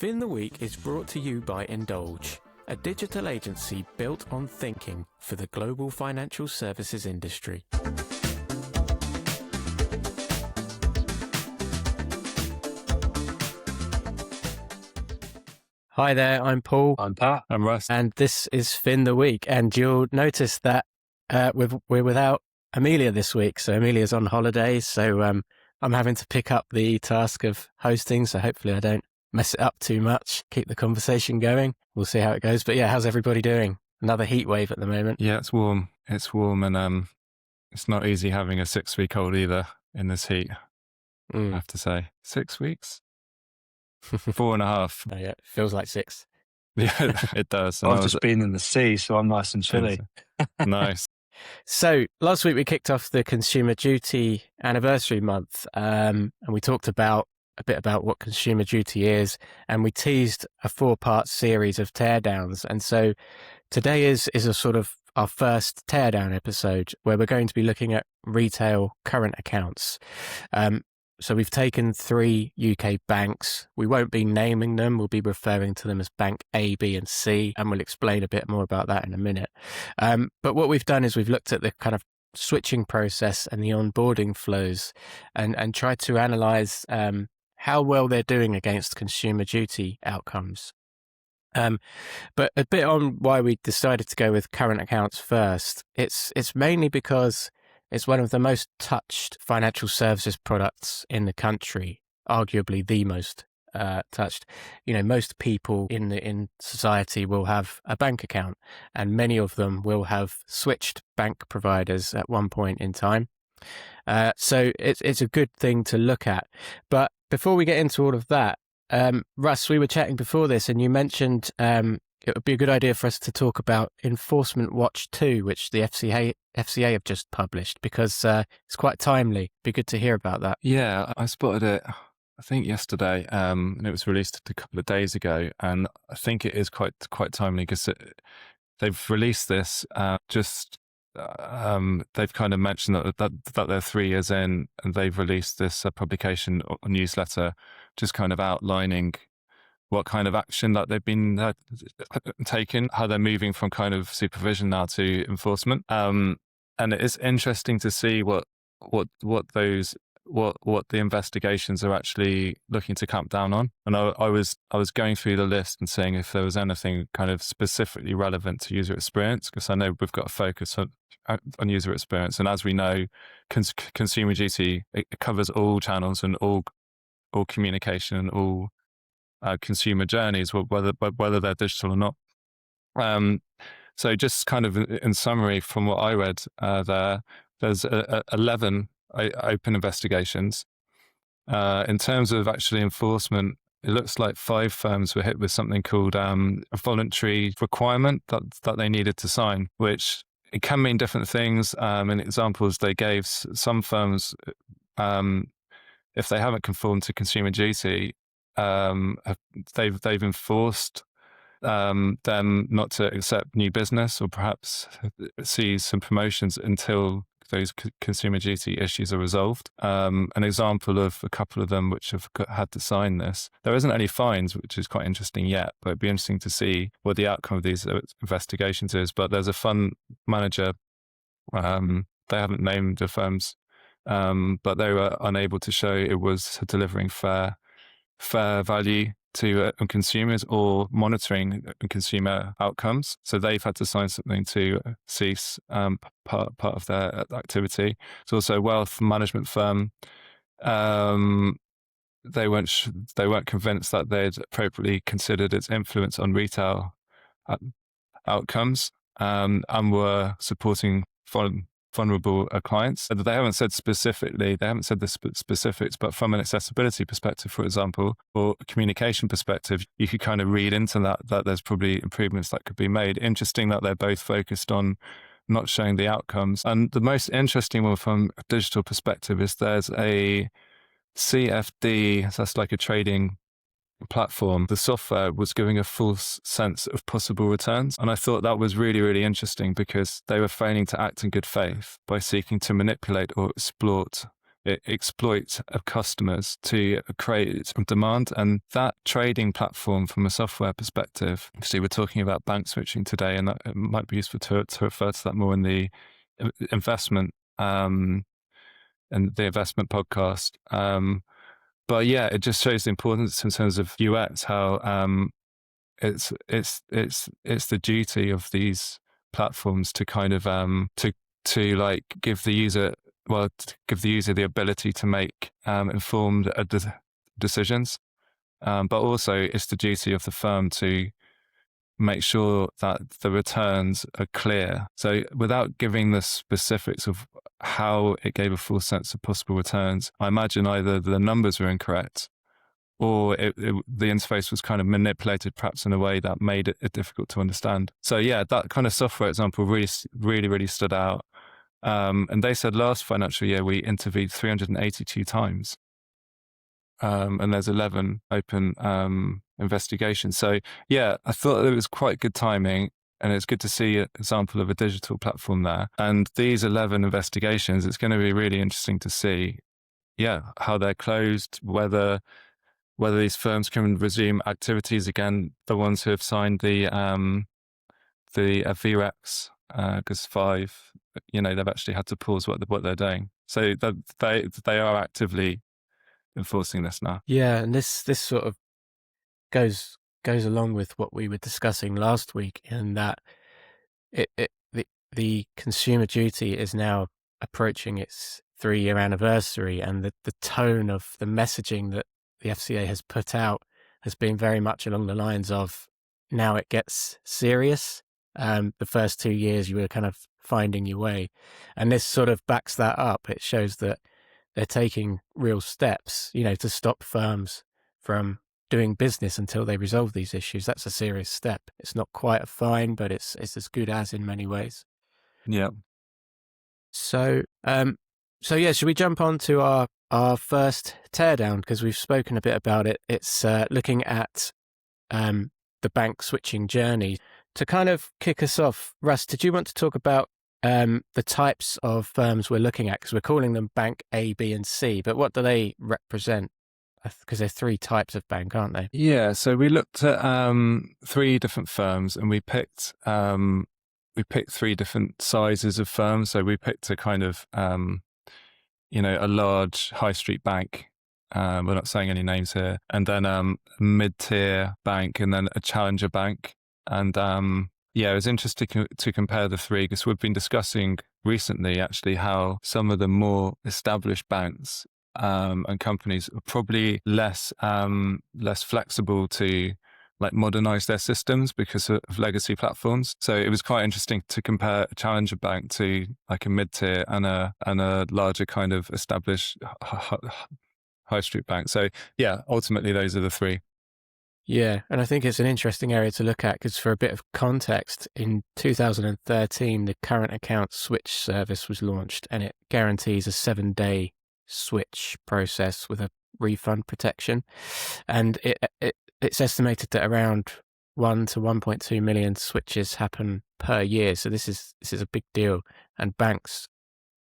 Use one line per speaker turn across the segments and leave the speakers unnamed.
Fin the Week is brought to you by Indulge, a digital agency built on thinking for the global financial services industry. Hi there, I'm Paul.
I'm Pat.
I'm Russ.
And this is Fin the Week. And you'll notice that we're without Amelia this week. So Amelia's on holidays. So I'm having to pick up the task of hosting. So hopefully I don't mess it up too much. Keep the conversation going. We'll see how it goes. But yeah, how's everybody doing? Another heat wave at the moment.
Yeah, it's warm. It's warm and it's not easy having a 6-week-old either in this heat, I have to say. 6 weeks? 4.5.
Oh, yeah, feels like 6.
Yeah, it does.
I've just been in the sea, so I'm nice and chilly.
Nice.
So last week we kicked off the Consumer Duty Anniversary Month, and we talked a bit about what Consumer Duty is, and we teased a 4-part series of teardowns. And so today is a sort of our first teardown episode where we're going to be looking at retail current accounts. So we've taken 3 UK banks. We won't be naming them. We'll be referring to them as Bank A, B and C, and we'll explain a bit more about that in a minute. But what we've done is we've looked at the kind of switching process and the onboarding flows and tried to analyse how well they're doing against Consumer Duty outcomes. But a bit on why we decided to go with current accounts first. It's mainly because it's one of the most touched financial services products in the country, arguably the most touched. You know, most people in society will have a bank account, and many of them will have switched bank providers at one point in time. So it's a good thing to look at. But before we get into all of that, Russ, we were chatting before this, and you mentioned it would be a good idea for us to talk about Enforcement Watch 2, which the FCA have just published, because it's quite timely. Be good to hear about that.
Yeah, I spotted it, I think yesterday, and it was released a couple of days ago. And I think it is quite timely because they've released this they've kind of mentioned that they're 3 years in, and they've released this publication or newsletter just kind of outlining what kind of action that they've been taking, how they're moving from kind of supervision now to enforcement. And it is interesting to see what the investigations are actually looking to clamp down on. And I was going through the list and seeing if there was anything kind of specifically relevant to user experience, because I know we've got a focus on user experience. And as we know, Consumer Duty, it covers all channels and all communication and all consumer journeys, whether they're digital or not. So just kind of in summary from what I read there's 11 open investigations. In terms of actually enforcement, it looks like 5 firms were hit with something called a voluntary requirement that they needed to sign, which it can mean different things. In examples they gave, some firms, if they haven't conformed to Consumer Duty, they've enforced them not to accept new business or perhaps see some promotions until those Consumer Duty issues are resolved. An example of a couple of them which have had to sign this. There isn't any fines, which is quite interesting yet, but it'd be interesting to see what the outcome of these investigations is. But there's a fund manager, they haven't named the firms, but they were unable to show it was delivering fair value to consumers or monitoring consumer outcomes. So they've had to sign something to cease part of their activity. It's also a wealth management firm. They weren't convinced that they'd appropriately considered its influence on retail outcomes, and were supporting vulnerable clients. They haven't said the specifics, but from an accessibility perspective, for example, or a communication perspective, you could kind of read into that there's probably improvements that could be made. Interesting that they're both focused on not showing the outcomes. And the most interesting one from a digital perspective is there's a CFD, that's like a trading platform. The software was giving a false sense of possible returns. And I thought that was really, really interesting because they were failing to act in good faith by seeking to manipulate or exploit exploit of customers to create some demand. And that trading platform, from a software perspective, obviously we're talking about bank switching today, and that, it might be useful to refer to that more in the investment and the investment podcast. But yeah, it just shows the importance in terms of UX, how it's the duty of these platforms to kind of to like give the user the ability to make informed decisions, but also it's the duty of the firm to make sure that the returns are clear. So without giving the specifics of how it gave a full sense of possible returns, I imagine either the numbers were incorrect or the interface was kind of manipulated perhaps in a way that made it difficult to understand. So yeah, that kind of software example really stood out. And they said last financial year we intervened 382 times. And there's 11 open investigations. So yeah, I thought it was quite good timing, and it's good to see an example of a digital platform there. And these 11 investigations, it's going to be really interesting to see, how they're closed, whether these firms can resume activities again, the ones who have signed the VREX, because 5, they've actually had to pause what they're doing. So they are actively enforcing this now.
Yeah, and this sort of goes along with what we were discussing last week, in that the Consumer Duty is now approaching its 3-year anniversary, and the tone of the messaging that the FCA has put out has been very much along the lines of, now it gets serious. The first 2 years you were kind of finding your way, and this sort of backs that up. It shows that they're taking real steps, to stop firms from doing business until they resolve these issues. That's a serious step. It's not quite a fine, but it's as good as in many ways.
Yeah.
So, should we jump on to our first teardown, because we've spoken a bit about it. It's looking at the bank switching journey. To kind of kick us off, Russ, did you want to talk about the types of firms we're looking at? Because we're calling them bank A, B, and C, but what do they represent? Because they're 3 types of bank, aren't they?
Yeah, so we looked at 3 different firms, and we picked 3 different sizes of firms. So we picked a kind of a large high street bank. We're not saying any names here, and then a mid-tier bank, and then a challenger bank. And it was interesting to compare the 3, because we've been discussing recently actually how some of the more established banks and companies are probably less flexible to like modernize their systems because of legacy platforms. So it was quite interesting to compare a challenger bank to like a mid-tier and a larger kind of established high street bank. So yeah, ultimately those are the 3.
Yeah, and I think it's an interesting area to look at, because for a bit of context, in 2013, the current account switch service was launched, and it guarantees a 7-day switch process with a refund protection. And it's estimated that around 1 to 1.2 million switches happen per year. So this is a big deal, and banks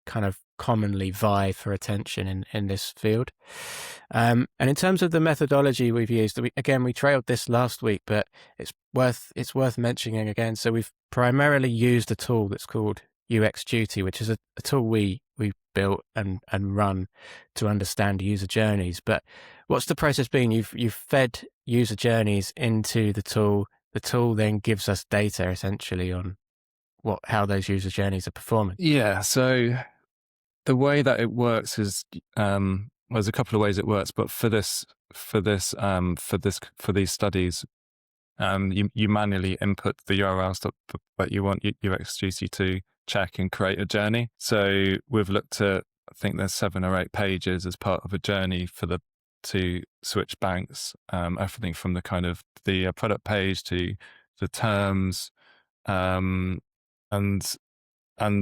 kind of commonly vie for attention in this field. And in terms of the methodology we've used, we trailed this last week, but it's worth mentioning again. So we've primarily used a tool that's called UX Duty, which is a tool we built and run to understand user journeys. But what's the process been? You've fed user journeys into the tool. The tool then gives us data essentially on how those user journeys are performing.
Yeah. So the way that it works is there's a couple of ways it works, but for these studies, you manually input the URLs that you want UX Duty to check and create a journey. So we've looked at, I think there's 7 or 8 pages as part of a journey for the 2 switch banks, everything from the kind of the product page to the terms, and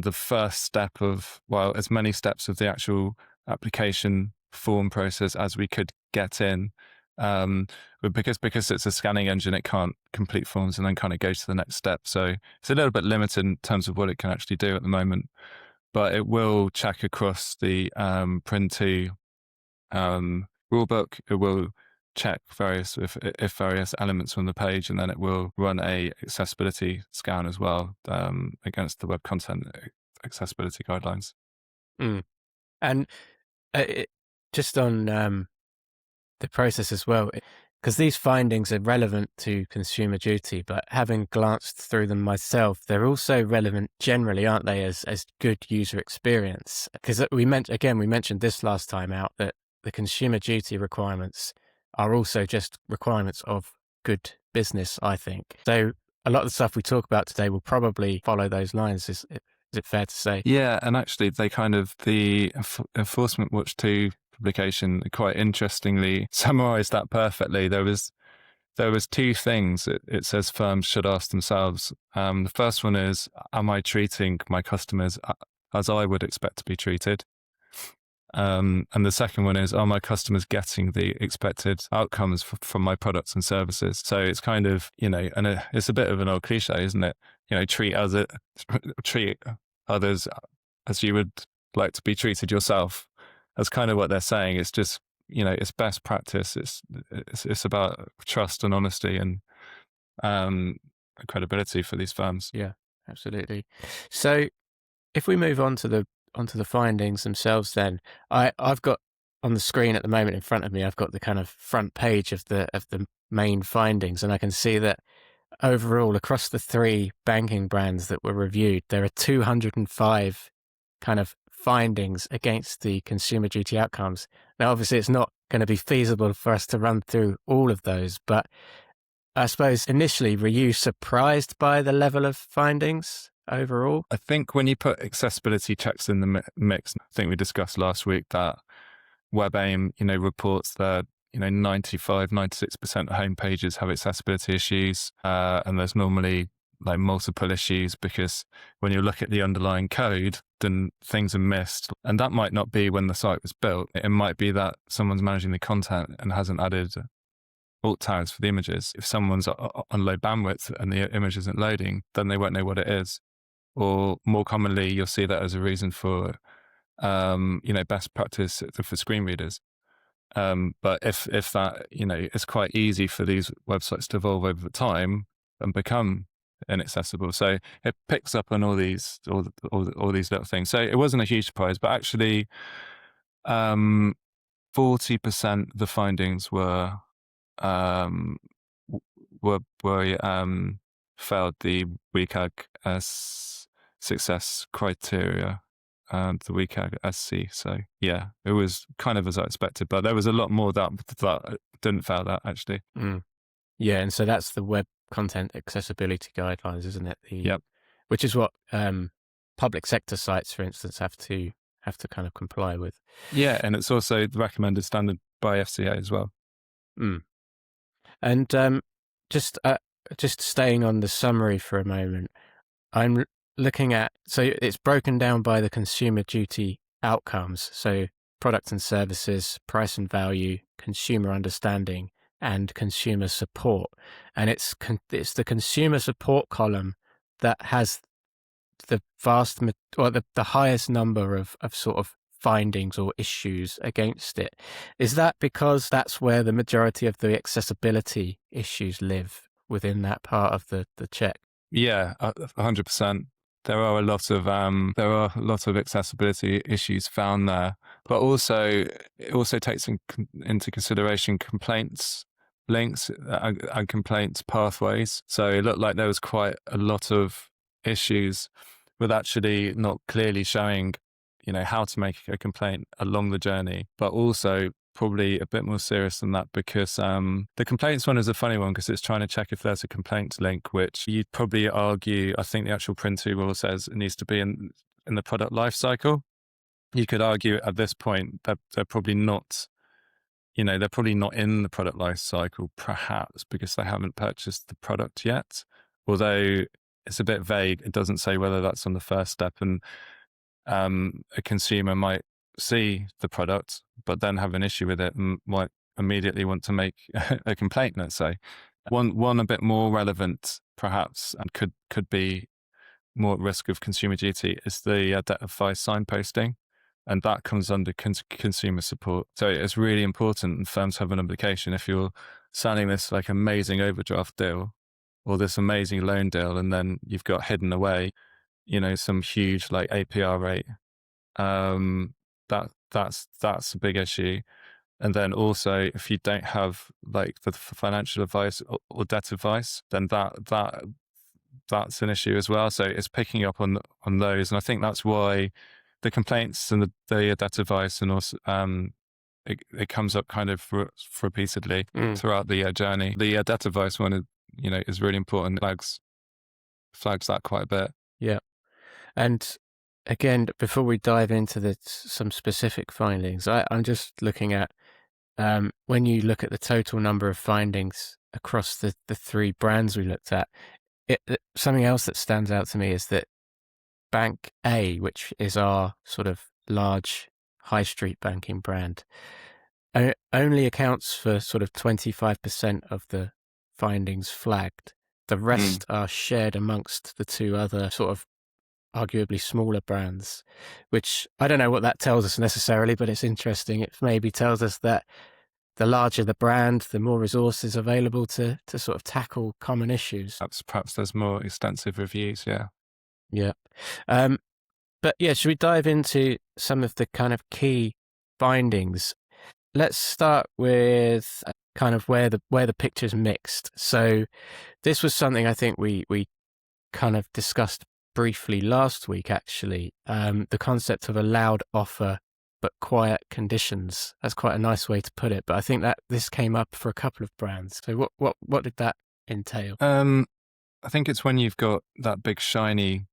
the first step of, as many steps of the actual application form process as we could get in. But because it's a scanning engine, it can't complete forms and then kind of go to the next step. So it's a little bit limited in terms of what it can actually do at the moment. but it will check across the Print2 rulebook. It will check if various elements on the page, and then it will run a accessibility scan as well against the web content accessibility guidelines.
And just on the process as well, because these findings are relevant to consumer duty, but having glanced through them myself, they're also relevant generally, aren't they, as good user experience? Because we mentioned this last time out, that the consumer duty requirements are also just requirements of good business, I think. So a lot of the stuff we talk about today will probably follow those lines. Is it fair to say?
Yeah, and actually the Enforcement Watch 2 publication quite interestingly summarized that perfectly. There was two things it says firms should ask themselves. The first one is, am I treating my customers as I would expect to be treated? And the second one is, are my customers getting the expected outcomes from my products and services? So it's kind of, and it's a bit of an old cliche, isn't it? Treat others as you would like to be treated yourself. That's kind of what they're saying. It's just, it's best practice. It's about trust and honesty and credibility for these firms.
Yeah, absolutely. So if we move on to the findings themselves, then I've got on the screen at the moment in front of me, I've got the kind of front page of the main findings, and I can see that overall across the 3 banking brands that were reviewed, there are 205 kind of findings against the consumer duty outcomes. Now, obviously, it's not going to be feasible for us to run through all of those, but I suppose initially, were you surprised by the level of findings overall?
I think when you put accessibility checks in the mix, I think we discussed last week that WebAIM, reports that 95, 96% of home pages have accessibility issues, and there's normally like multiple issues because when you look at the underlying code, then things are missed. And that might not be when the site was built. It might be that someone's managing the content and hasn't added alt tags for the images. If someone's on low bandwidth and the image isn't loading, then they won't know what it is. Or more commonly, you'll see that as a reason for, best practice for screen readers. But if that, it's quite easy for these websites to evolve over time and become inaccessible. So it picks up on all these little things. So it wasn't a huge surprise, but actually, 40% of the findings were failed the WCAG as success criteria. The WCAG SC. So yeah, it was kind of as I expected, but there was a lot more that didn't fail that actually.
Yeah, and so that's the web content accessibility guidelines, isn't it?
Yep.
Which is what public sector sites, for instance, have to kind of comply with.
Yeah, and it's also the recommended standard by FCA as well.
And just staying on the summary for a moment, I'm looking at, so it's broken down by the consumer duty outcomes. So products and services, price and value, consumer understanding, and consumer support. And it's the consumer support column that has the the highest number of sort of findings or issues against it. Is that because that's where the majority of the accessibility issues live within that part of the check?
Yeah, 100%. There are a lot of accessibility issues found there, but also it also takes into consideration complaints links and complaints pathways. So it looked like there was quite a lot of issues with actually not clearly showing, how to make a complaint along the journey, but also probably a bit more serious than that because the complaints one is a funny one because it's trying to check if there's a complaints link, which you'd probably argue, I think the actual Print2 rule says it needs to be in the product life cycle. You could argue at this point that they're probably not, they're probably not in the product life cycle, perhaps because they haven't purchased the product yet, although it's a bit vague. It doesn't say whether that's on the first step, and a consumer might see the product but then have an issue with it and might immediately want to make a complaint, let's say. One a bit more relevant perhaps and could be more at risk of consumer duty is the debt advice signposting, and that comes under consumer support. So it's really important, and firms have an obligation. If you're selling this like amazing overdraft deal or this amazing loan deal, and then you've got hidden away, some huge like APR rate, that's a big issue. And then also, if you don't have like the financial advice or debt advice, then that's an issue as well. So it's picking up on those, and I think that's why the complaints and the debt advice, and also it comes up kind of repeatedly throughout the journey. The debt advice one, is really important. Flags that quite a bit.
Yeah, and again, before we dive into some specific findings, I'm just looking at when you look at the total number of findings across the three brands we looked at. Something else that stands out to me is that Bank A, which is our sort of large high street banking brand, only accounts for sort of 25% of the findings flagged. The rest are shared amongst the two other sort of arguably smaller brands, which I don't know what that tells us necessarily, but it's interesting. It maybe tells us that the larger the brand, the more resources available to sort of tackle common issues.
Perhaps there's more extensive reviews, yeah.
Yeah. But yeah, should we dive into some of the kind of key findings? Let's start with kind of where the picture's mixed. So this was something I think we kind of discussed briefly last week, actually. The concept of a loud offer but quiet conditions. That's quite a nice way to put it. But I think that this came up for a couple of brands. So what did that entail?
I think it's when you've got that big shiny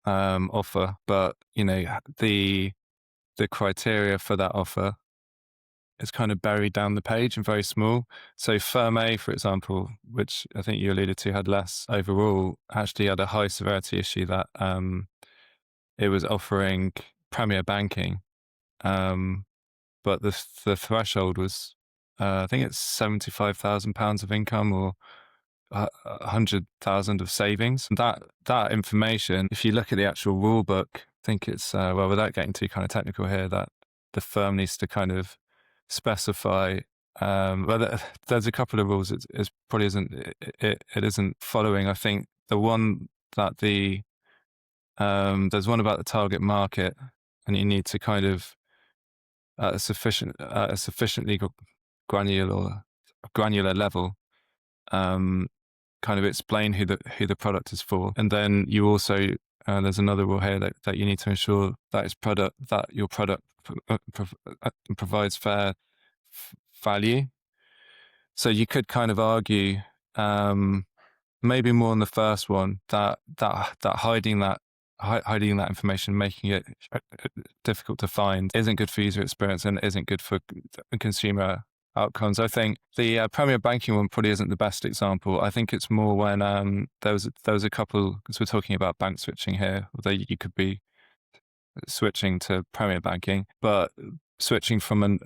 offer, but the criteria for that offer is kind of buried down the page and very small. So Firm A, for example, which I think you alluded to, had less overall, actually had a high severity issue that it was offering premier banking, but the threshold was I think it's £75,000 of income or 100,000 of savings. That information, if you look at the actual rule book, I think it's without getting too kind of technical here, that the firm needs to kind of specify. There's a couple of rules. It probably isn't. It isn't following. I think the one that there's one about the target market, and you need to kind of at a sufficiently granular level, kind of explain who the product is for, and then you also there's another rule here that you need to ensure that your product provides fair value. So you could kind of argue, maybe more on the first one, that hiding that information, making it difficult to find, isn't good for user experience and isn't good for consumer outcomes. I think the premier banking one probably isn't the best example. I think it's more when there was a couple, because we're talking about bank switching here, although you could be switching to premier banking, but switching from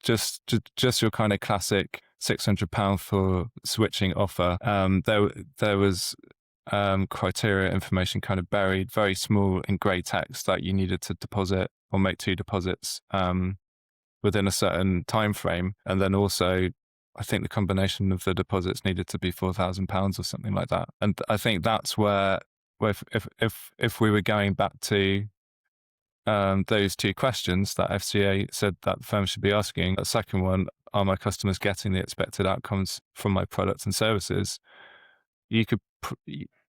just your kind of classic £600 for switching offer. There was criteria information kind of buried very small in grey text that you needed to deposit or make 2 deposits within a certain time frame, and then also I think the combination of the deposits needed to be £4,000 or something like that. And I think that's where if we were going back to those 2 questions that FCA said that firms should be asking, the second one, are my customers getting the expected outcomes from my products and services? You could,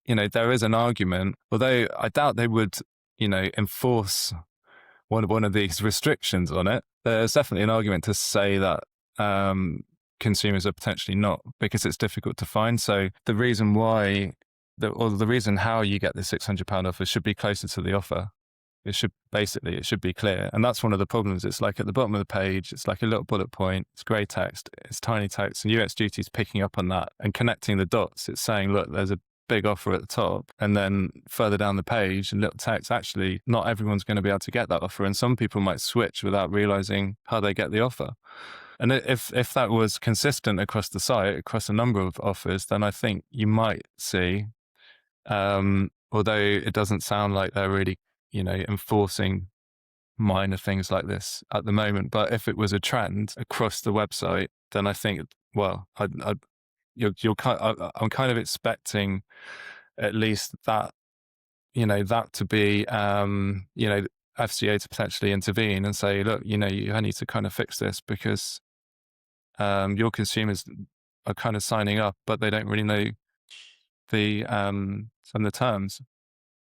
there is an argument, although I doubt they would, enforce one of these restrictions on it. There's definitely an argument to say that consumers are potentially not, because it's difficult to find. So the reason why, the reason how you get the £600 offer should be closer to the offer. It should be clear. And that's one of the problems. It's like at the bottom of the page, it's like a little bullet point, it's grey text, it's tiny text, and UX Duty is picking up on that and connecting the dots. It's saying, look, there's a big offer at the top, and then further down the page, in little text, actually, not everyone's going to be able to get that offer, and some people might switch without realising how they get the offer. And if that was consistent across the site, across a number of offers, then I think you might see although it doesn't sound like they're really, enforcing minor things like this at the moment. But if it was a trend across the website, then I think, well, I'm kind of expecting at least that, that to be, FCA to potentially intervene and say, look, you need to kind of fix this because your consumers are kind of signing up, but they don't really know some of the terms.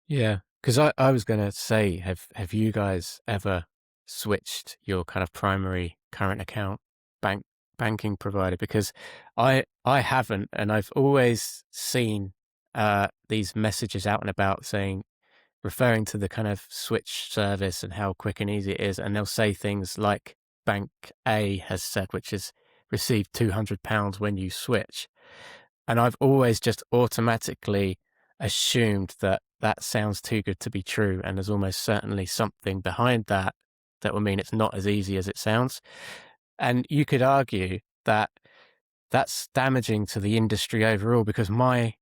Yeah, because I was going to say, have you guys ever switched your kind of primary current account banking provider? Because I haven't, and I've always seen these messages out and about saying, referring to the kind of switch service and how quick and easy it is, and they'll say things like Bank A has said, which is receive £200 when you switch. And I've always just automatically assumed that that sounds too good to be true, and there's almost certainly something behind that that will mean it's not as easy as it sounds. And you could argue that that's damaging to the industry overall, because my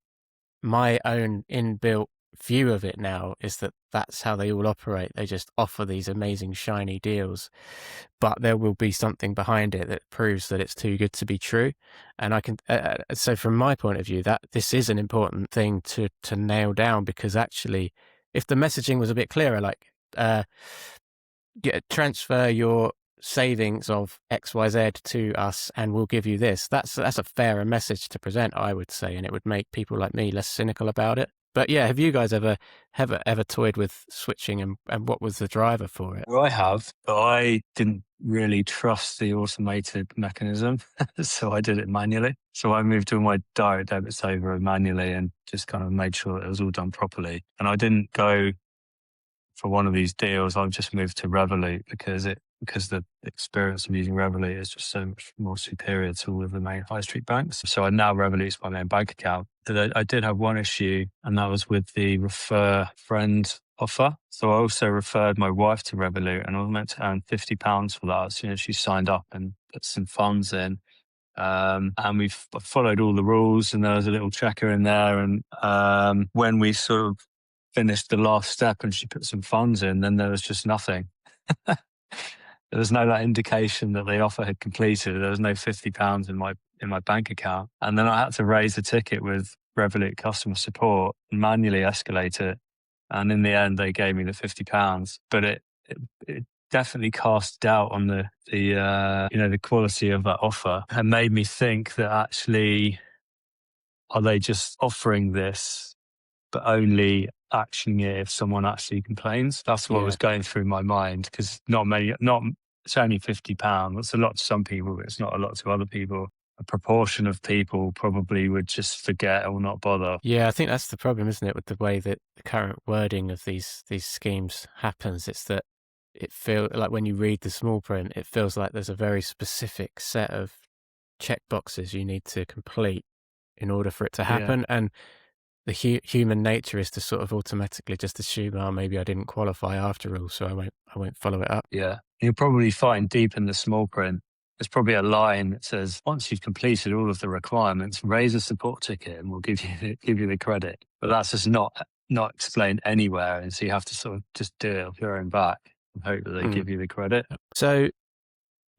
own inbuilt view of it now is that that's how they all operate. They just offer these amazing shiny deals, but there will be something behind it that proves that it's too good to be true. And I can so from my point of view, that this is an important thing to nail down, because actually if the messaging was a bit clearer, like transfer your savings of XYZ to us and we'll give you this, that's a fairer message to present, I would say, and it would make people like me less cynical about it. But yeah, have you guys ever toyed with switching, and what was the driver for it?
Well, I have, but I didn't really trust the automated mechanism, so I did it manually. So I moved all my direct debits over manually and just kind of made sure that it was all done properly. And I didn't go for one of these deals. I've just moved to Revolut because the experience of using Revolut is just so much more superior to all of the main high street banks. So I now Revolut's my main bank account. I did have one issue, and that was with the refer friend offer. So I also referred my wife to Revolut, and I was meant to earn £50 for that. So, she signed up and put some funds in. And we've followed all the rules, and there was a little checker in there. And when we sort of finished the last step and she put some funds in, then there was just nothing. There was no indication that the offer had completed. There was no £50 in my bank account. And then I had to raise a ticket with Revolut customer support and manually escalate it. And in the end, they gave me the £50. But it definitely cast doubt on the quality of that offer, and made me think that actually, are they just offering this but only actioning it if someone actually complains? That's what was going through my mind, because it's only £50. It's a lot to some people, but it's not a lot to other people. A proportion of people probably would just forget or not bother.
Yeah, I think that's the problem, isn't it, with the way that the current wording of these schemes happens. It's that it feels like when you read the small print, it feels like there's a very specific set of checkboxes you need to complete in order for it to happen. And the human nature is to sort of automatically just assume, oh, maybe I didn't qualify after all, so I won't follow it up.
Yeah. You'll probably find deep in the small print, there's probably a line that says, once you've completed all of the requirements, raise a support ticket and we'll give you the credit. But that's just not explained anywhere. And so you have to sort of just do it off your own back and hope that they give you the credit.
So,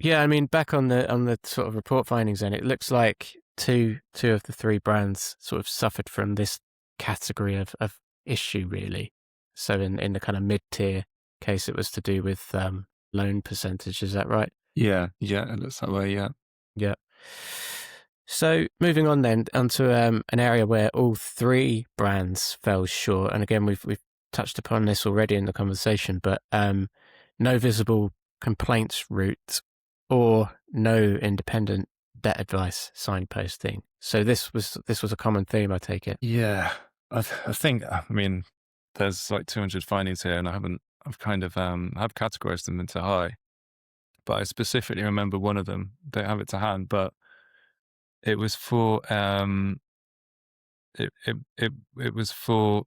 yeah, I mean, back on the sort of report findings, then it looks like two of the three brands sort of suffered from this category of issue, really. So in the kind of mid-tier case, it was to do with loan percentage. Is that right?
Yeah, it looks that way.
Yeah. So moving on then onto an area where all three brands fell short, and again we've touched upon this already in the conversation, but no visible complaints route or no independent debt advice signposting. So this was a common theme, I take it.
Yeah, I think, I mean, there's like 200 findings here, and I've kind of have categorized them into high, but I specifically remember one of them. Don't have it to hand, but it was for it was for,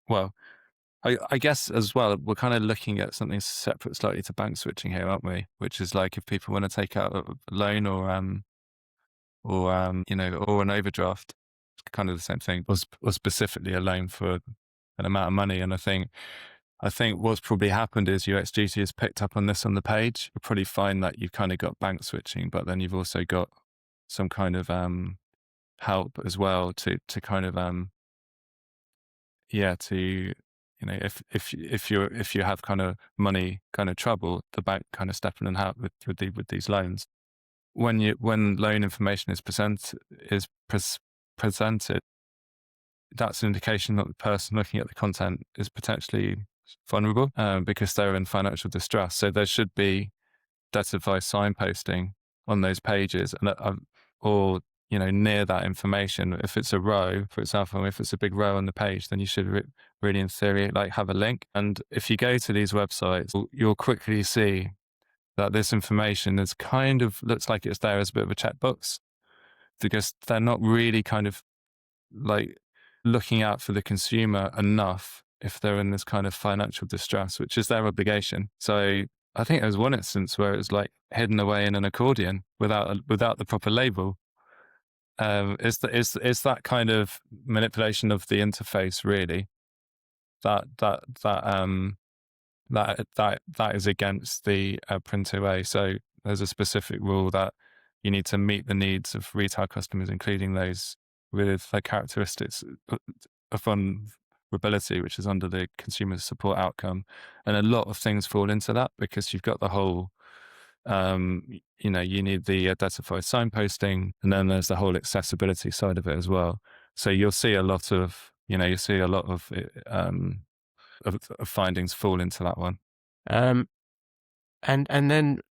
well, I guess as well, we're kind of looking at something separate slightly to bank switching here, aren't we? Which is like if people want to take out a loan or an overdraft, it's kind of the same thing, or specifically a loan for an amount of money. And I think what's probably happened is UX Duty has picked up on this on the page. You'll probably find that you've kind of got bank switching, but then you've also got some kind of help as well to kind of to if you have kind of money kind of trouble, the bank kind of step in and help with these loans. When loan information is presented, that's an indication that the person looking at the content is potentially vulnerable because they're in financial distress. So there should be debt advice signposting on those pages, and or near that information. If it's a row, for example, if it's a big row on the page, then you should really, in theory, like have a link. And if you go to these websites, you'll quickly see that this information is kind of looks like it's there as a bit of a checkbox, because they're not really kind of like looking out for the consumer enough if they're in this kind of financial distress, which is their obligation. So I think there was one instance where it was like hidden away in an accordion without the proper label. Is that kind of manipulation of the interface really that is against the print away. So there's a specific rule that you need to meet the needs of retail customers, including those with the characteristics of vulnerability, which is under the consumer support outcome. And a lot of things fall into that because you've got the whole, you need the identified signposting, and then there's the whole accessibility side of it as well. So you'll see a lot of, of findings fall into that one.
And then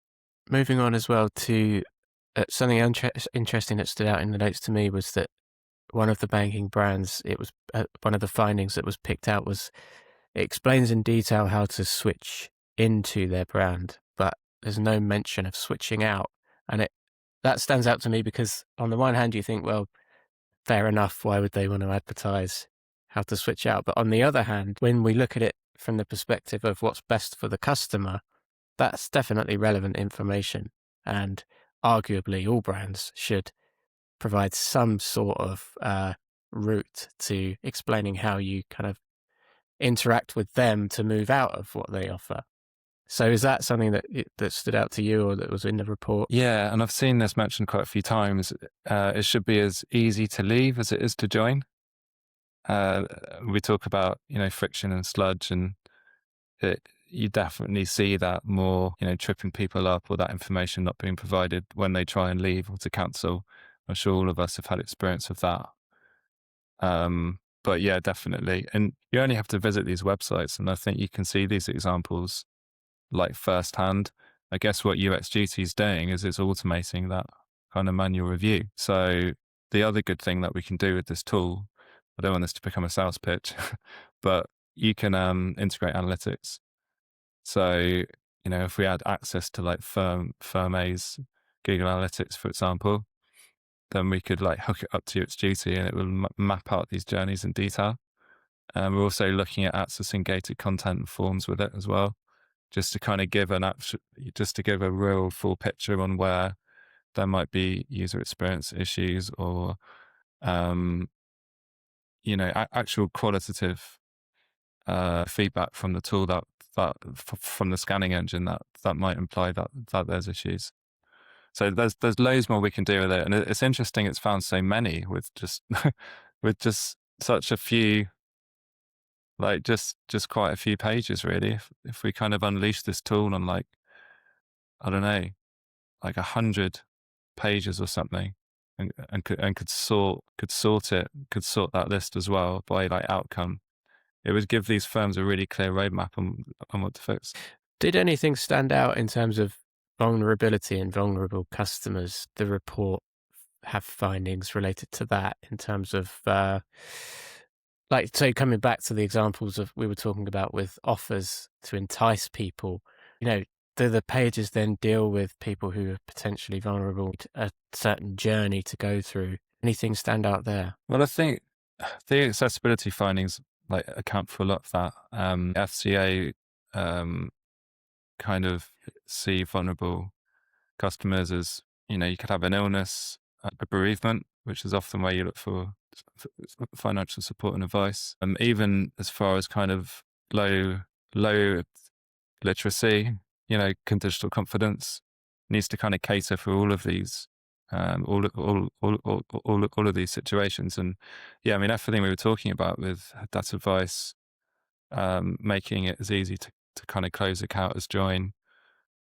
moving on as well to something interesting that stood out in the notes to me was that one of the banking brands, it was one of the findings that was picked out was it explains in detail how to switch into their brand, but there's no mention of switching out. And that stands out to me because on the one hand you think, well, fair enough, why would they want to advertise how to switch out? But on the other hand, when we look at it from the perspective of what's best for the customer, that's definitely relevant information. And arguably all brands should provide some sort of route to explaining how you kind of interact with them to move out of what they offer. So is that something that stood out to you or that was in the report?
Yeah, and I've seen this mentioned quite a few times. It should be as easy to leave as it is to join. We talk about, friction and sludge, and you definitely see that more, tripping people up or that information not being provided when they try and leave or to cancel. I'm sure all of us have had experience of that. But yeah, definitely. And you only have to visit these websites, and I think you can see these examples like firsthand. I guess what UX Duty is doing is it's automating that kind of manual review. So the other good thing that we can do with this tool, I don't want this to become a sales pitch, but you can integrate analytics. So, if we had access to like firm A's Google Analytics, for example, then we could like hook it up to UX Duty and it will map out these journeys in detail. We're also looking at accessing gated content and forms with it as well, just to kind of give a real full picture on where there might be user experience issues or, actual qualitative feedback from the tool that from the scanning engine that might imply that there's issues. So there's loads more we can do with it, and it's interesting. It's found so many with just with just such a few, like just quite a few pages really. If we kind of unleash this tool on like, I don't know, like 100 pages or something, and could sort that list as well by like outcome, it would give these firms a really clear roadmap on what to fix.
Did anything stand out in terms of vulnerability and vulnerable customers? The report have findings related to that in terms of, so coming back to the examples of we were talking about with offers to entice people, do the pages then deal with people who are potentially vulnerable to a certain journey to go through? Anything stand out there?
Well, I think the accessibility findings like account for a lot of that. FCA kind of see vulnerable customers as, you could have an illness, a bereavement, which is often where you look for financial support and advice, even as far as kind of low literacy, digital confidence, needs to kind of cater for all of these, all of these situations. And yeah, I mean, everything we were talking about with that advice, making it as easy to kind of close account as join.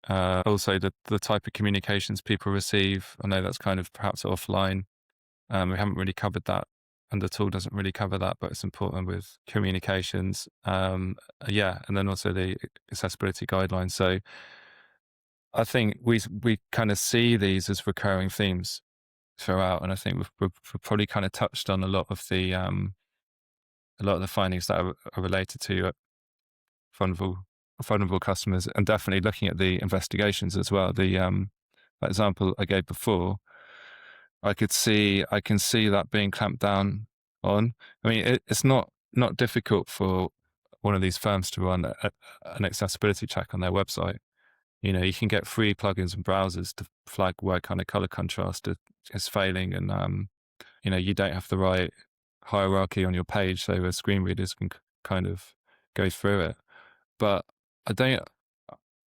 Also the type of communications people receive. I know that's kind of perhaps offline. We haven't really covered that, and the tool doesn't really cover that, but it's important with communications. And then also the accessibility guidelines. So I think we kind of see these as recurring themes throughout, and I think we've probably kind of touched on a lot of the findings that are related to vulnerable customers, and definitely looking at the investigations as well. The example I gave before, I can see that being clamped down on. I mean, it's not difficult for one of these firms to run an accessibility check on their website. You can get free plugins and browsers to flag where kind of color contrast is failing, and you don't have the right hierarchy on your page, so the screen readers can kind of go through it. But I don't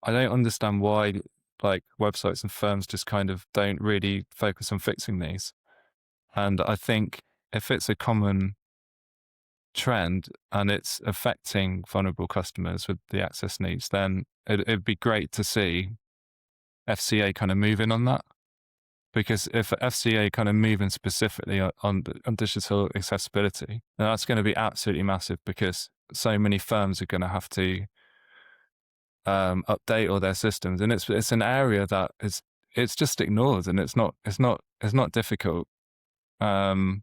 understand why like websites and firms just kind of don't really focus on fixing these. And I think if it's a common trend and it's affecting vulnerable customers with the access needs, then it'd be great to see FCA kind of moving on that. Because if FCA kind of moving specifically on digital accessibility, then that's going to be absolutely massive, because so many firms are going to have to update all their systems, and it's an area that it's just ignored, and it's not difficult. So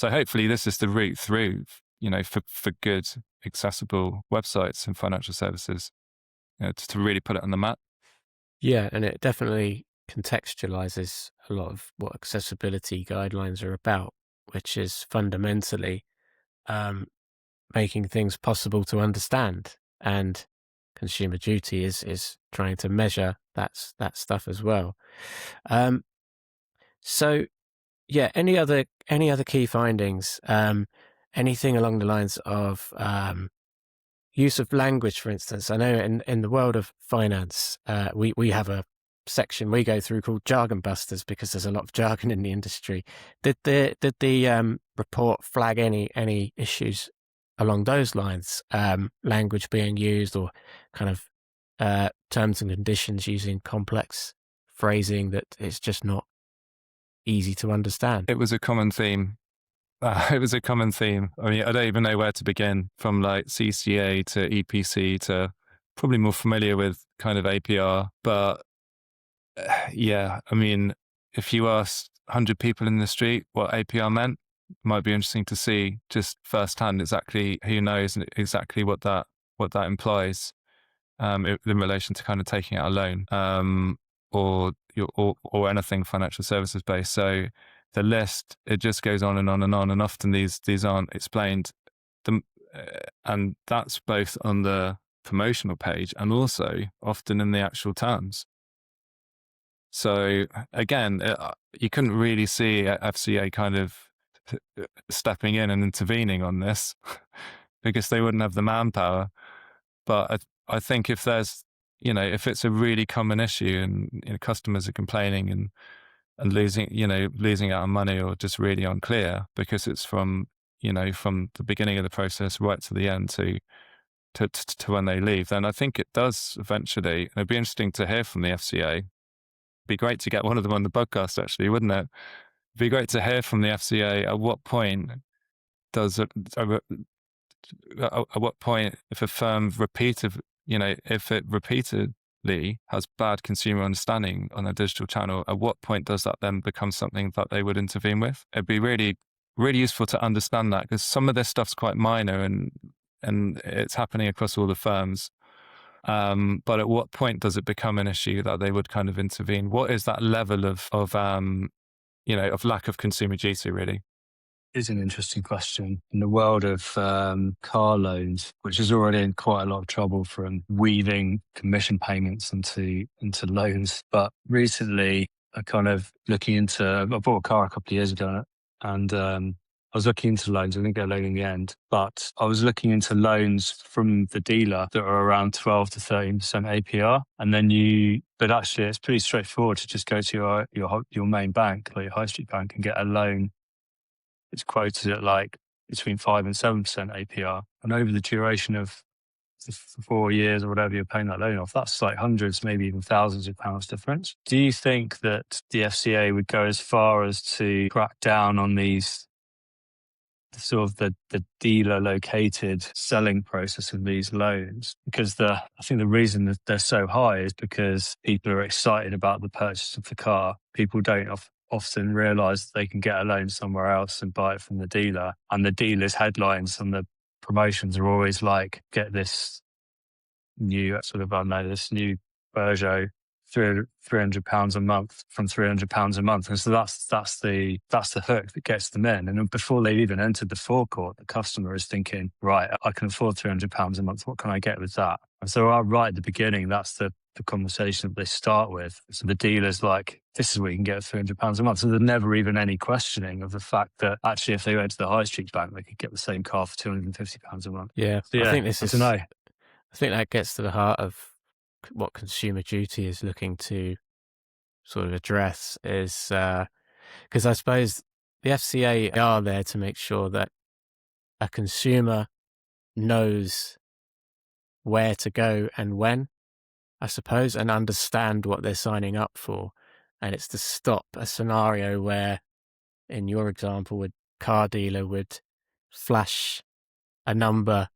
hopefully this is the route through, for good accessible websites and financial services, to really put it on the map.
Yeah, and it definitely contextualizes a lot of what accessibility guidelines are about, which is fundamentally making things possible to understand. And Consumer Duty is trying to measure that stuff as well. So yeah, any other key findings? Anything along the lines of use of language, for instance? I know in the world of finance, we have a section we go through called Jargon Busters, because there's a lot of jargon in the industry. Did the report flag any issues along those lines? Language being used, or kind of terms and conditions using complex phrasing that it's just not easy to understand.
It was a common theme. It was a common theme. I mean, I don't even know where to begin, from like CCA to EPC to probably more familiar with kind of APR. But yeah, I mean, if you asked 100 people in the street what APR meant, it might be interesting to see just firsthand exactly who knows and exactly what that implies in relation to kind of taking out a loan, or anything financial services based. So the list, it just goes on and on and on, and often these aren't explained, and that's both on the promotional page and also often in the actual terms. So again, you couldn't really see FCA kind of stepping in and intervening on this because they wouldn't have the manpower. But I think if there's, if it's a really common issue and customers are complaining and losing out on money, or just really unclear because it's from the beginning of the process right to the end to when they leave, then I think it does eventually. And it'd be interesting to hear from the FCA. Be great to get one of them on the podcast, actually, wouldn't it? It'd be great to hear from the FCA at what point if a firm if it repeatedly has bad consumer understanding on a digital channel, at what point does that then become something that they would intervene with? It'd be really, really useful to understand that, because some of this stuff's quite minor and it's happening across all the firms. But at what point does it become an issue that they would kind of intervene? What is that level of lack of consumer duty, really?
It's an interesting question. In the world of car loans, which is already in quite a lot of trouble from weaving commission payments into loans. But recently, I kind of I bought a car a couple of years ago, and I was looking into loans. I didn't get a loan in the end, but I was looking into loans from the dealer that are around 12 to 13% APR. And then but actually it's pretty straightforward to just go to your main bank, like your high street bank, and get a loan. It's quoted at like between 5 and 7% APR. And over the duration of 4 years or whatever you're paying that loan off, that's like hundreds, maybe even thousands of pounds difference. Do you think that the FCA would go as far as to crack down on these sort of the dealer located selling process of these loans? Because I think the reason that they're so high is because people are excited about the purchase of the car. People don't often realize that they can get a loan somewhere else and buy it from the dealer. And the dealer's headlines and the promotions are always like, get this new sort of, I don't know, this new Peugeot, £300 a month from £300 a month. And so that's the hook that gets them in. And before they've even entered the forecourt, the customer is thinking, right, I can afford £300 a month. What can I get with that? And so right at the beginning, that's the conversation that they start with. So the dealer's like, this is where you can get £300 a month. So there's never even any questioning of the fact that actually if they went to the high street bank, they could get the same car for £250 a month.
Yeah,
So,
I think I don't know. I think that gets to the heart of what Consumer Duty is looking to sort of address, is because I suppose the FCA are there to make sure that a consumer knows where to go and when, I suppose, and understand what they're signing up for. And it's to stop a scenario where, in your example, a car dealer would flash a number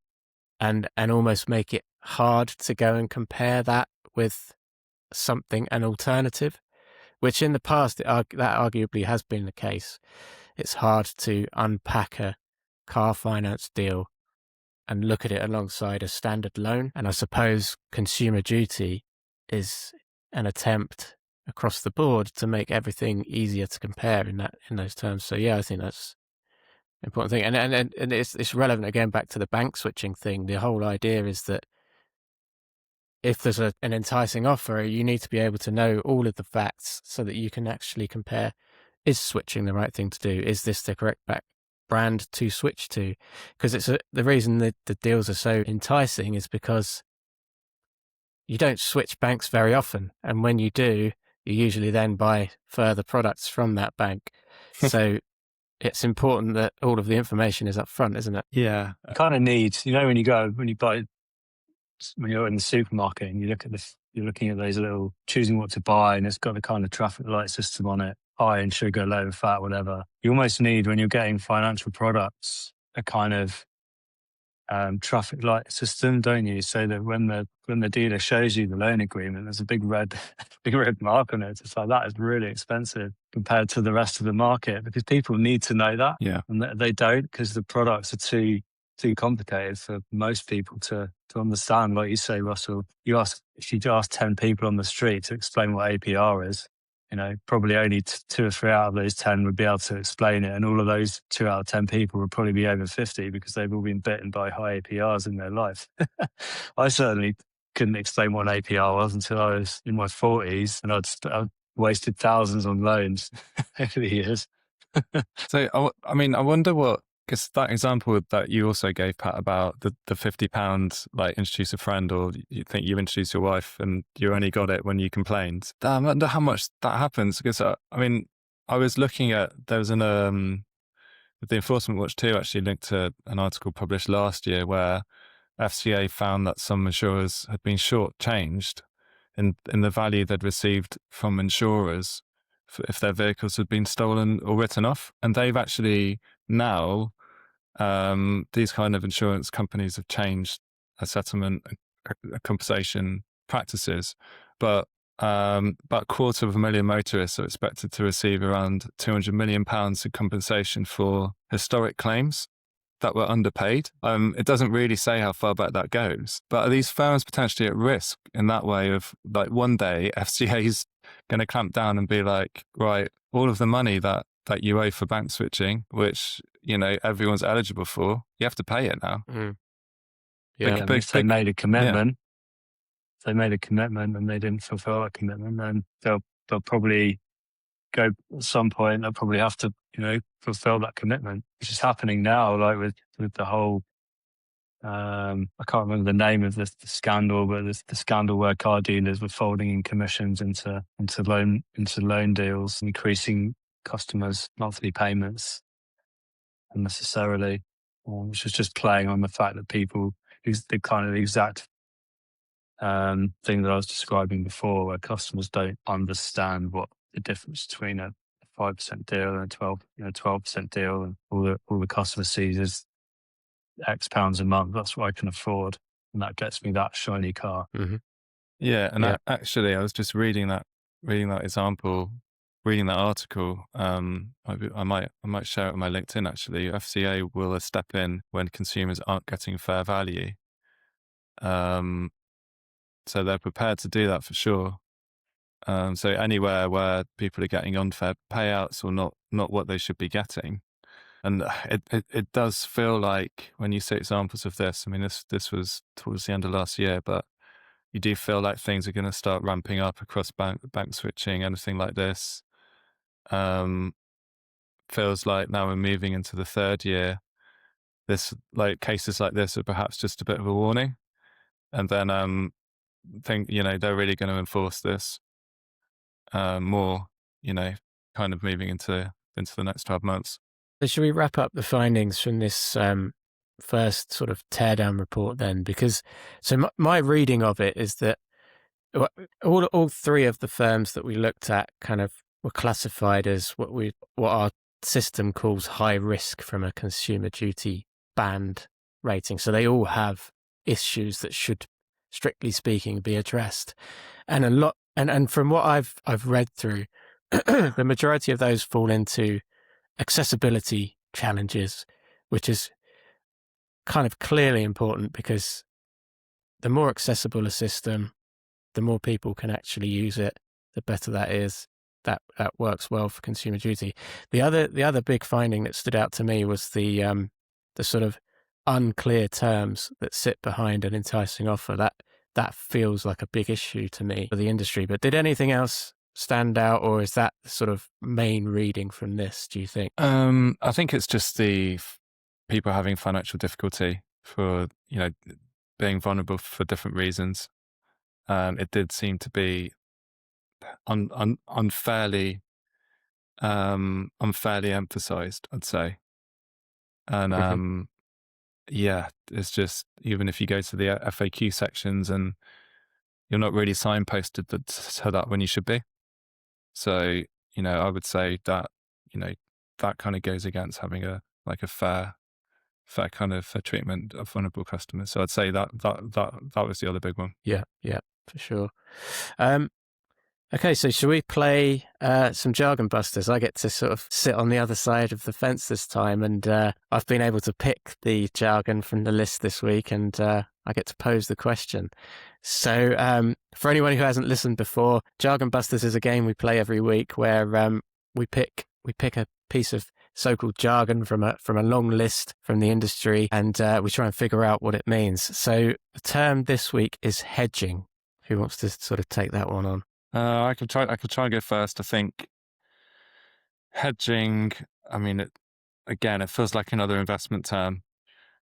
and almost make it hard to go and compare that with an alternative, which in the past that arguably has been the case. It's hard to unpack a car finance deal and look at it alongside a standard loan. And I suppose Consumer Duty is an attempt across the board to make everything easier to compare in those terms. So yeah, I think that's an important thing. And it's relevant again back to the bank switching thing. The whole idea is that if there's an enticing offer, you need to be able to know all of the facts so that you can actually compare, is switching the right thing to do? Is this the correct brand to switch to? Because the reason that the deals are so enticing is because you don't switch banks very often. And when you do, you usually then buy further products from that bank. So it's important that all of the information is up front, isn't it?
Yeah. You kind of need, when you're in the supermarket and you look at this, you're looking at those little, choosing what to buy, and it's got a kind of traffic light system on it, high in sugar, low in fat, whatever. You almost need, when you're getting financial products, a kind of traffic light system, don't you? So that when the dealer shows you the loan agreement, there's a big red mark on it. It's like, that is really expensive compared to the rest of the market, because people need to know that.
Yeah.
And they don't, because the products are too complicated for most people to understand. Like you say, Russell, if you ask 10 people on the street to explain what APR is, probably only 2 or 3 out of those 10 would be able to explain it. And all of those 2 out of 10 people would probably be over 50 because they've all been bitten by high APRs in their life. I certainly couldn't explain what an APR was until I was in my 40s, and I'd wasted thousands on loans over the years.
So, I wonder what, because that example that you also gave, Pat, about the £50, like introduce a friend, or you think you introduced your wife and you only got it when you complained. I wonder how much that happens, because I was looking at, there was the Enforcement Watch 2 actually linked to an article published last year where FCA found that some insurers had been shortchanged in the value they'd received from insurers if their vehicles had been stolen or written off. And they've actually now, these kind of insurance companies have changed a settlement, compensation practices, but about 250,000 motorists are expected to receive around £200 million in compensation for historic claims that were underpaid. It doesn't really say how far back that goes, but are these firms potentially at risk in that way of, like, one day FCA's going to clamp down and be like, right, all of the money that you owe for bank switching, which, everyone's eligible for, you have to pay it now.
Mm. Yeah.
If they made a commitment, and they didn't fulfill that commitment, then they'll probably go at some point. They'll probably have to, fulfill that commitment, which is happening now. Like with the whole, I can't remember the name of the scandal, but the scandal where car dealers were folding in commissions into loan deals, increasing customers' monthly payments unnecessarily, which was just playing on the fact that people, the kind of exact thing that I was describing before, where customers don't understand what the difference between a 5% deal and a 12% deal, and all the customer sees is X pounds a month. That's what I can afford, and that gets me that shiny car.
Mm-hmm.
Yeah, and actually, I was just reading that example, reading that article. I might share it on my LinkedIn. Actually, FCA will step in when consumers aren't getting fair value. So they're prepared to do that for sure. So anywhere where people are getting unfair payouts or not what they should be getting, and it does feel like when you see examples of this. I mean, this was towards the end of last year, but you do feel like things are going to start ramping up across bank switching, anything like this. Feels like now we're moving into the third year. This, like, cases like this are perhaps just a bit of a warning, and then think they're really going to enforce this more. Kind of moving into the next 12 months.
So should we wrap up the findings from this first sort of teardown report then? Because my reading of it is that all three of the firms that we looked at kind of were classified as what our system calls high risk from a consumer duty band rating. So they all have issues that should, strictly speaking, be addressed. And and from what I've read through, the majority of those fall into accessibility challenges, which is kind of clearly important because the more accessible a system, the more people can actually use it, the better that is. That works well for consumer duty. The other big finding that stood out to me was the sort of unclear terms that sit behind an enticing offer. That feels like a big issue to me for the industry. But did anything else stand out, or is that the sort of main reading from this, do you think?
I think it's just the people having financial difficulty for, being vulnerable for different reasons. It did seem to be unfairly emphasized, I'd say. And yeah, it's just, even if you go to the FAQ sections and you're not really signposted to that when you should be. So, I would say that, that kind of goes against having a fair kind of treatment of vulnerable customers. So I'd say that was the other big one.
Yeah, for sure. Okay, so should we play some Jargon Busters? I get to sort of sit on the other side of the fence this time, and I've been able to pick the jargon from the list this week, and I get to pose the question. So for anyone who hasn't listened before, Jargon Busters is a game we play every week where we pick a piece of so-called jargon from a long list from the industry, and we try and figure out what it means. So the term this week is hedging. Who wants to sort of take that one on?
I could try and go first. I think hedging, I mean, it feels like another investment term.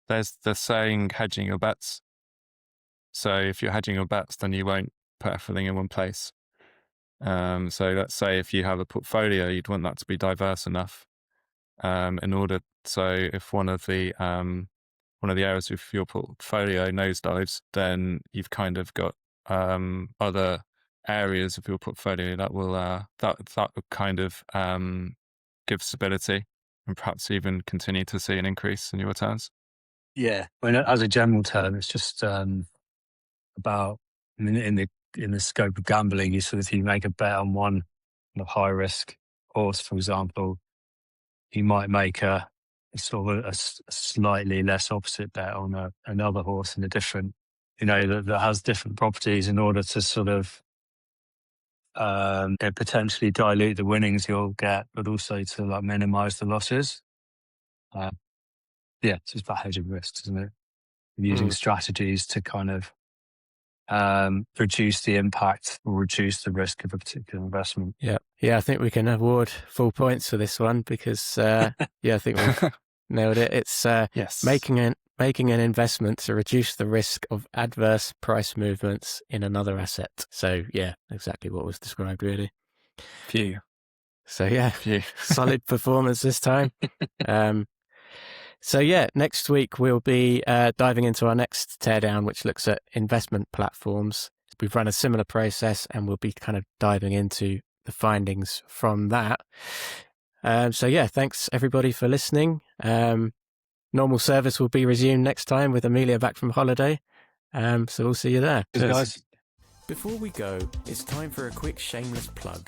They're saying hedging your bets. So if you're hedging your bets, then you won't put everything in one place. So let's say if you have a portfolio, you'd want that to be diverse enough. In order, so if one of the areas of your portfolio nosedives, then you've kind of got other areas of your portfolio that will kind of give stability and perhaps even continue to see an increase in your returns.
Yeah, as a general term, it's just about, in the scope of gambling, you make a bet on one high risk horse, for example. You might make a sort of a slightly less opposite bet on another horse in a different, that has different properties, in order to sort of potentially dilute the winnings you'll get, but also to minimize the losses. It's just about hedging risks, isn't it? Using strategies to kind of reduce the impact or reduce the risk of a particular investment.
Yeah. I think we can award full points for this one because I think we've nailed it. It's
Yes.
making an investment to reduce the risk of adverse price movements in another asset. So yeah, exactly what was described really.
Phew.
So yeah, solid performance this time. So yeah, next week we'll be diving into our next teardown, which looks at investment platforms. We've run a similar process and we'll be kind of diving into the findings from that. So yeah, thanks everybody for listening. Normal service will be resumed next time with Amelia back from holiday. So we'll see you there.
Cheers, guys.
Before we go, it's time for a quick shameless plug.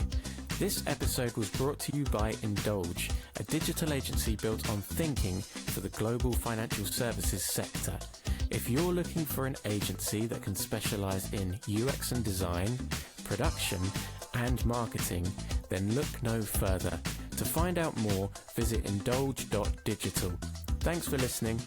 This episode was brought to you by Indulge, a digital agency built on thinking for the global financial services sector. If you're looking for an agency that can specialize in UX and design, production, and marketing, then look no further. To find out more, visit indulge.digital. Thanks for listening.